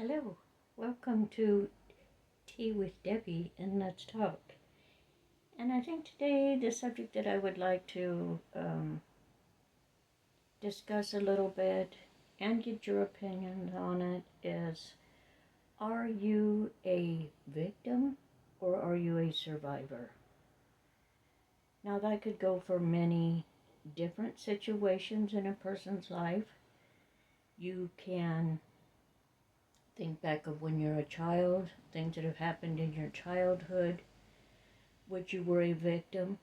Hello, welcome to Tea with Debbie and Let's Talk. And I think today the subject that I would like to discuss a little bit and get your opinion on it is, are you a victim or are you a survivor? Now that could go for many different situations in a person's life. You can think back of when you're a child, things that have happened in your childhood, which you were a victim.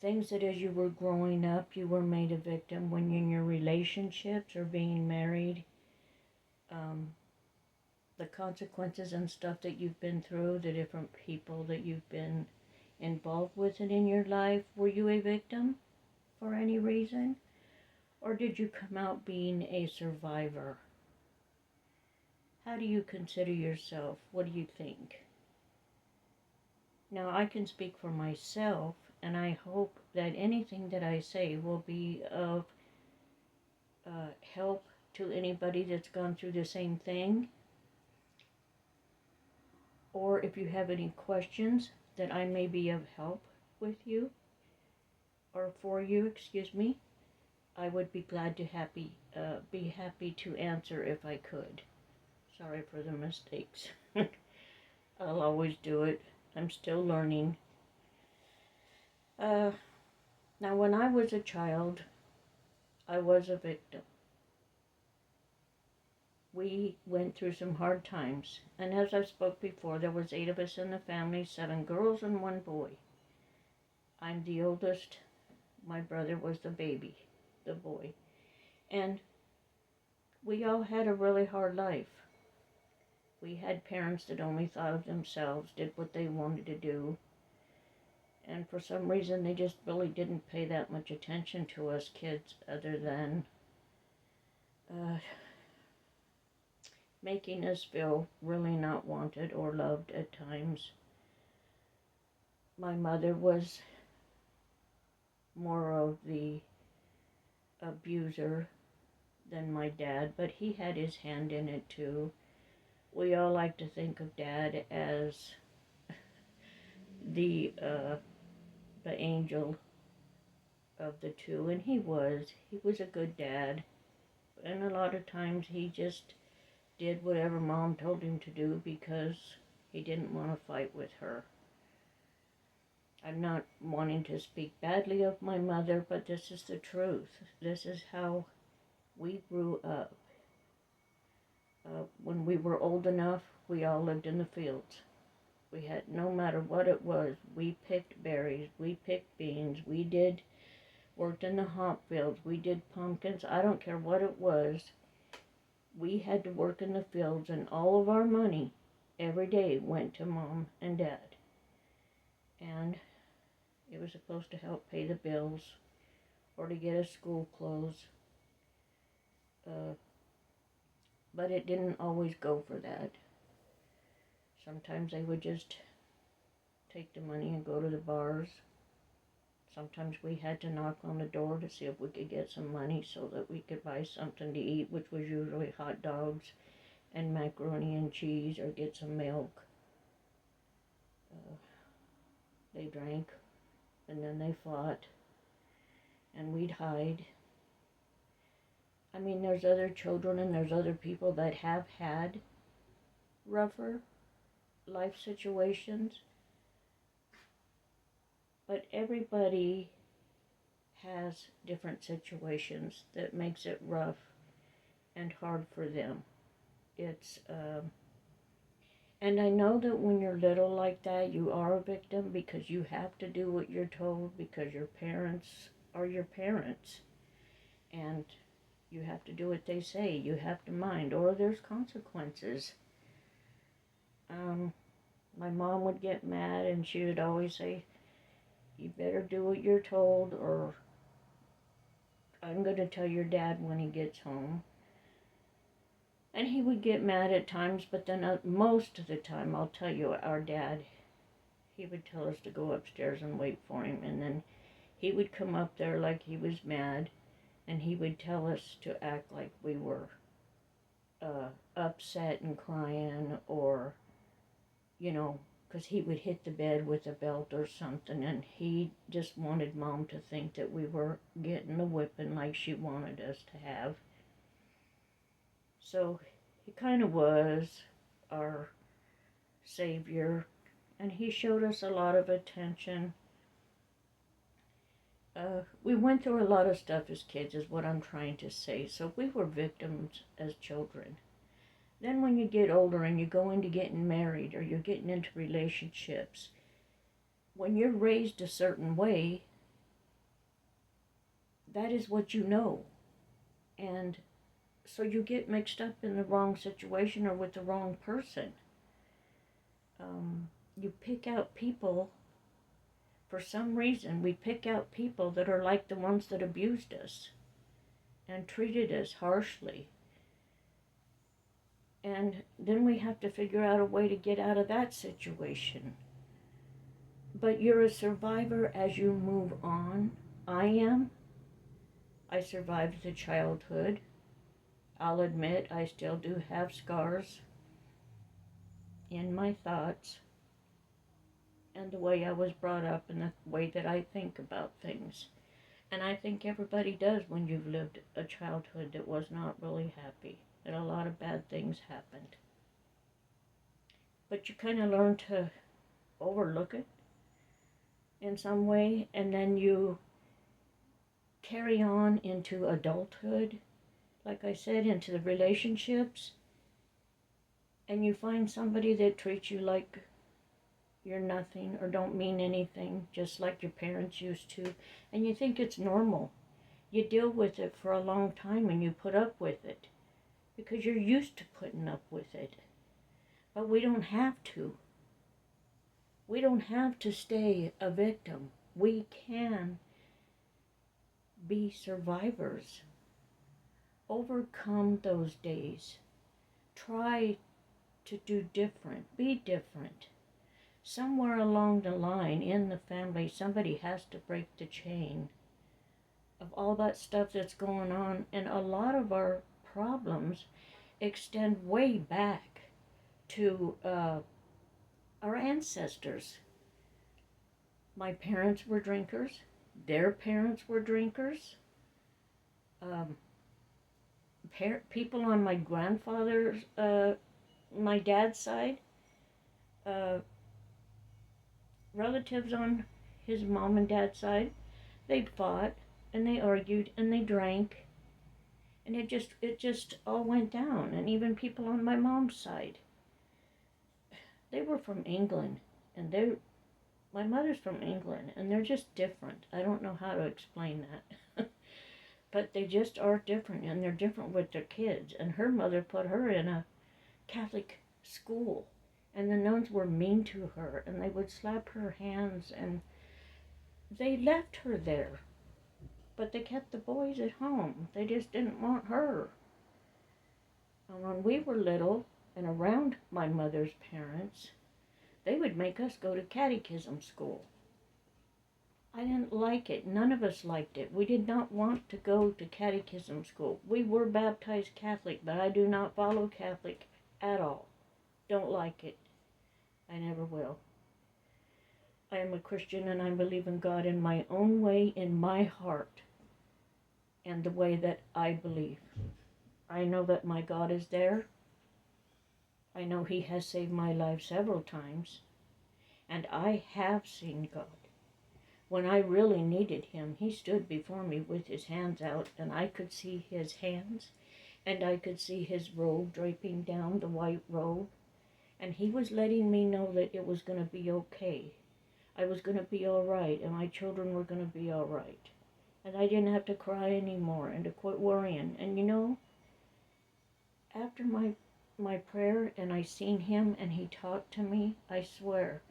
Things that as you were growing up, you were made a victim when you're in your relationships or being married. The consequences and stuff that you've been through, the different people that you've been involved with and in your life. Were you a victim for any reason? Or did you come out being a survivor? How do you consider yourself? What do you think? Now, I can speak for myself, and I hope that anything that I say will be of help to anybody that's gone through the same thing. Or if you have any questions that I may be of help with you, or for you, I would be glad to be happy to answer if I could. Sorry for the mistakes. I'll always do it. I'm still learning. Now, when I was a child, I was a victim. We went through some hard times, and as I spoke before, there was 8 of us in the family, 7 girls and 1 boy. I'm the oldest. My brother was the baby, the boy. And we all had a really hard life. We had parents that only thought of themselves, did what they wanted to do. And for some reason, they just really didn't pay that much attention to us kids other than making us feel really not wanted or loved at times. My mother was more of the abuser than my dad, but he had his hand in it too. We all like to think of Dad as the angel of the two, and he was a good dad, and a lot of times he just did whatever Mom told him to do because he didn't want to fight with her. I'm not wanting to speak badly of my mother, but this is the truth. This is how we grew up. When we were old enough, we all lived in the fields. We had, no matter what it was, we picked berries, we picked beans, worked in the hop fields, we did pumpkins. I don't care what it was. We had to work in the fields, and all of our money every day went to Mom and Dad. And it was supposed to help pay the bills or to get us school clothes. But it didn't always go for that. Sometimes they would just take the money and go to the bars. Sometimes we had to knock on the door to see if we could get some money so that we could buy something to eat, which was usually hot dogs and macaroni and cheese, or get some milk. They drank, and then they fought, and we'd hide. I mean, there's other children and there's other people that have had rougher life situations, but everybody has different situations that makes it rough and hard for them. And I know that when you're little like that, you are a victim because you have to do what you're told because your parents are your parents. And you have to do what they say. You have to mind, or there's consequences. My mom would get mad and she would always say, you better do what you're told, or I'm going to tell your dad when he gets home. And he would get mad at times, but then most of the time, I'll tell you, our dad, he would tell us to go upstairs and wait for him, and then he would come up there like he was mad, and he would tell us to act like we were upset and crying, or, because he would hit the bed with a belt or something, and he just wanted Mom to think that we were getting the whipping like she wanted us to have. So he kind of was our savior, and he showed us a lot of attention. We went through a lot of stuff as kids, is what I'm trying to say. So we were victims as children. Then when you get older and you go into getting married or you're getting into relationships, when you're raised a certain way, that is what you know. And so you get mixed up in the wrong situation or with the wrong person. You pick out people, for some reason, we pick out people that are like the ones that abused us and treated us harshly. And then we have to figure out a way to get out of that situation. But you're a survivor as you move on. I am. I survived the childhood. I'll admit I still do have scars in my thoughts and the way I was brought up and the way that I think about things. And I think everybody does when you've lived a childhood that was not really happy, that a lot of bad things happened. But you kind of learn to overlook it in some way, and then you carry on into adulthood, like I said, into the relationships, and you find somebody that treats you like you're nothing or don't mean anything, just like your parents used to, and you think it's normal. You deal with it for a long time and you put up with it because you're used to putting up with it. But we don't have to. We don't have to stay a victim. We can be survivors. Overcome those days. Try to do different. Be different. Somewhere along the line in the family, somebody has to break the chain of all that stuff that's going on. And a lot of our problems extend way back to our ancestors. My parents were drinkers. Their parents were drinkers. People on my grandfather's, my dad's side, relatives on his mom and dad's side, they fought and they argued and they drank, and it just all went down. And even people on my mom's side, they were from England, and my mother's from England, and they're just different. I don't know how to explain that. But they just are different, and they're different with their kids. And her mother put her in a Catholic school, and the nuns were mean to her, and they would slap her hands, and they left her there. But they kept the boys at home. They just didn't want her. And when we were little and around my mother's parents, they would make us go to catechism school. I didn't like it. None of us liked it. We did not want to go to catechism school. We were baptized Catholic, but I do not follow Catholic at all. Don't like it. I never will. I am a Christian, and I believe in God in my own way, in my heart, and the way that I believe. I know that my God is there. I know He has saved my life several times, and I have seen God. When I really needed Him, He stood before me with His hands out, and I could see His hands, and I could see His robe draping down, the white robe, and He was letting me know that it was going to be okay. I was going to be all right, and my children were going to be all right. And I didn't have to cry anymore and to quit worrying. And after my prayer and I seen Him and He talked to me, I swear,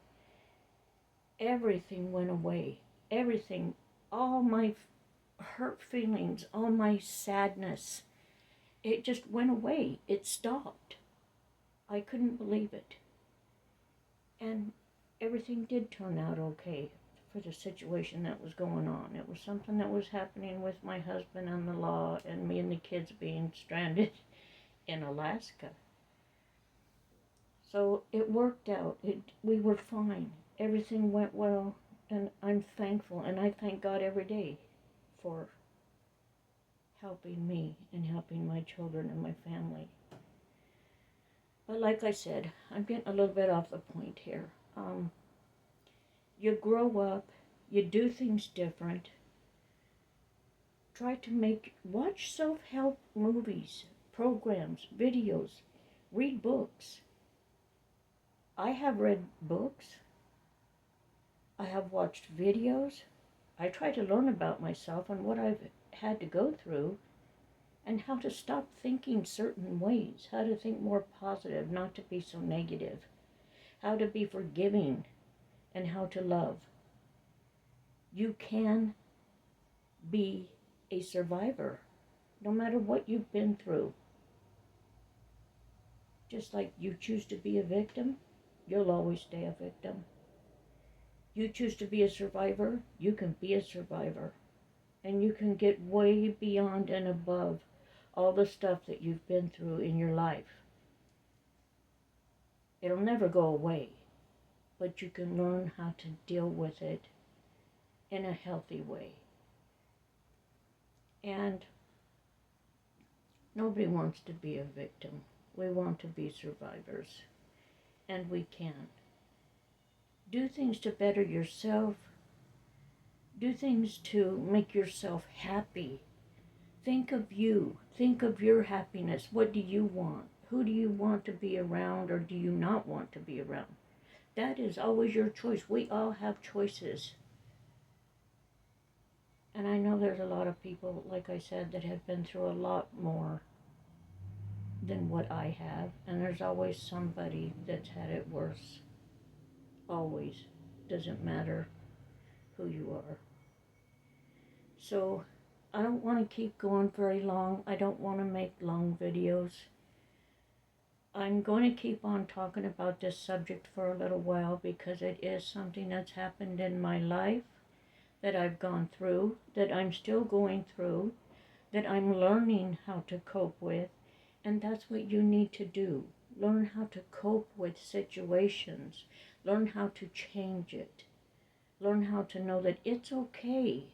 everything went away. Everything, all my hurt feelings, all my sadness, it just went away. It stopped. I couldn't believe it. And everything did turn out okay for the situation that was going on. It was something that was happening with my husband and the law, and me and the kids being stranded in Alaska. So it worked out. We were fine. Everything went well, and I'm thankful, and I thank God every day for helping me and helping my children and my family. But like I said, I'm getting a little bit off the point here. You grow up, you do things different. Try to watch self-help movies, programs, videos, read books. I have read books. I have watched videos. I try to learn about myself and what I've had to go through and how to stop thinking certain ways, how to think more positive, not to be so negative, how to be forgiving, and how to love. You can be a survivor no matter what you've been through. Just like you choose to be a victim, you'll always stay a victim. You choose to be a survivor, you can be a survivor. And you can get way beyond and above all the stuff that you've been through in your life. It'll never go away, but you can learn how to deal with it in a healthy way. And nobody wants to be a victim. We want to be survivors, and we can. Do things to better yourself. Do things to make yourself happy. Think of you. Think of your happiness. What do you want? Who do you want to be around, or do you not want to be around? That is always your choice. We all have choices. And I know there's a lot of people, like I said, that have been through a lot more than what I have. And there's always somebody that's had it worse. Always. Doesn't matter who you are. So I don't want to keep going very long. I don't want to make long videos. I'm going to keep on talking about this subject for a little while because it is something that's happened in my life, that I've gone through, that I'm still going through, that I'm learning how to cope with, and that's what you need to do. Learn how to cope with situations. Learn how to change it. Learn how to know that it's okay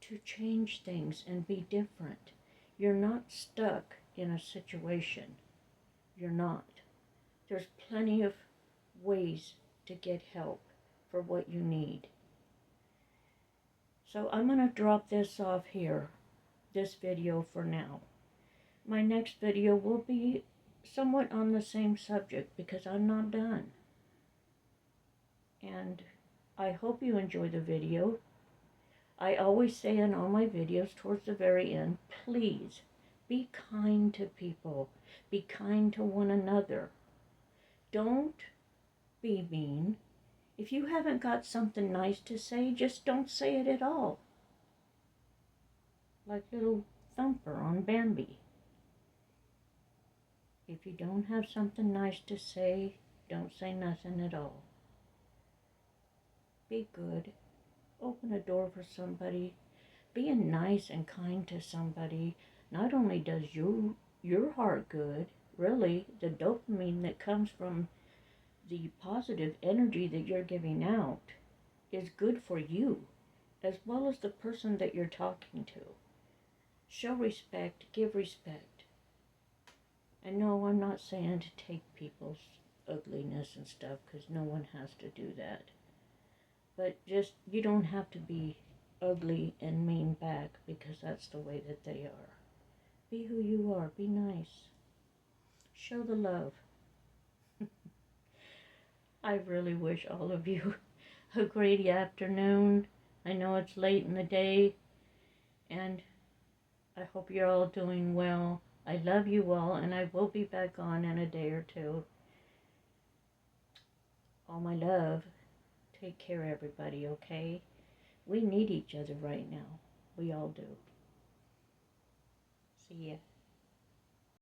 to change things and be different. You're not stuck in a situation. You're not. There's plenty of ways to get help for what you need. So I'm going to drop this off here, this video for now. My next video will be somewhat on the same subject because I'm not done. And I hope you enjoy the video. I always say in all my videos towards the very end, please be kind to people. Be kind to one another. Don't be mean. If you haven't got something nice to say, just don't say it at all. Like little Thumper on Bambi. If you don't have something nice to say, don't say nothing at all. Be good. Open a door for somebody. Being nice and kind to somebody not only does your heart good, really, the dopamine that comes from the positive energy that you're giving out is good for you, as well as the person that you're talking to. Show respect, give respect. And no, I'm not saying to take people's ugliness and stuff, because no one has to do that. But just, you don't have to be ugly and mean back, because that's the way that they are. Be who you are. Be nice. Show the love. I really wish all of you a great afternoon. I know it's late in the day, and I hope you're all doing well. I love you all, and I will be back on in a day or two. All my love. Take care, everybody, okay? We need each other right now. We all do. See ya.